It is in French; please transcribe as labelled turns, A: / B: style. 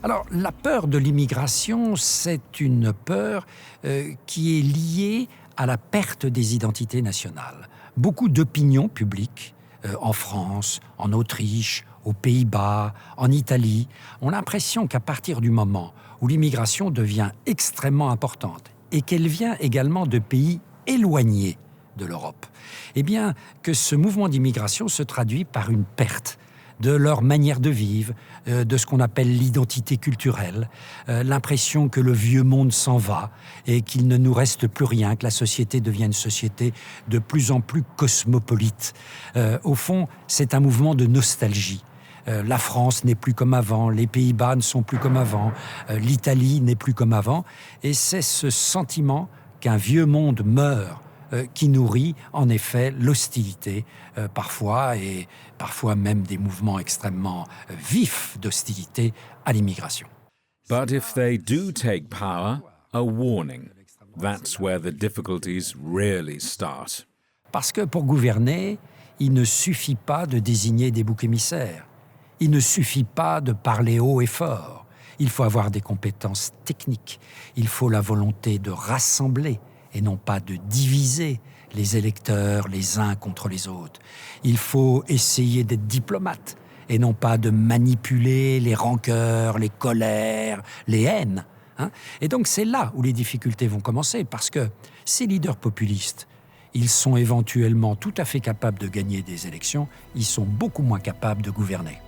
A: Alors, la peur de l'immigration, c'est une peur qui est liée à la perte des identités nationales. Beaucoup d'opinions publiques, en France, en Autriche, aux Pays-Bas, en Italie, ont l'impression qu'à partir du moment où l'immigration devient extrêmement importante et qu'elle vient également de pays éloignés de l'Europe, eh bien, que ce mouvement d'immigration se traduit par une perte de leur manière de vivre, de ce qu'on appelle l'identité culturelle, l'impression que le vieux monde s'en va et qu'il ne nous reste plus rien, que la société devient une société de plus en plus cosmopolite. Au fond, c'est un mouvement de nostalgie. La France n'est plus comme avant, les Pays-Bas ne sont plus comme avant, l'Italie n'est plus comme avant, et c'est ce sentiment qu'un vieux monde meurt qui nourrit en effet l'hostilité parfois, et parfois même des mouvements extrêmement vifs d'hostilité à l'immigration.
B: But if they do take power, a warning. That's where the difficulties really start.
A: Parce que pour gouverner, il ne suffit pas de désigner des boucs émissaires. Il ne suffit pas de parler haut et fort. Il faut avoir des compétences techniques. Il faut la volonté de rassembler et non pas de diviser les électeurs les uns contre les autres. Il faut essayer d'être diplomate et non pas de manipuler les rancœurs, les colères, les haines. Et donc c'est là où les difficultés vont commencer, parce que ces leaders populistes, ils sont éventuellement tout à fait capables de gagner des élections, ils sont beaucoup moins capables de gouverner.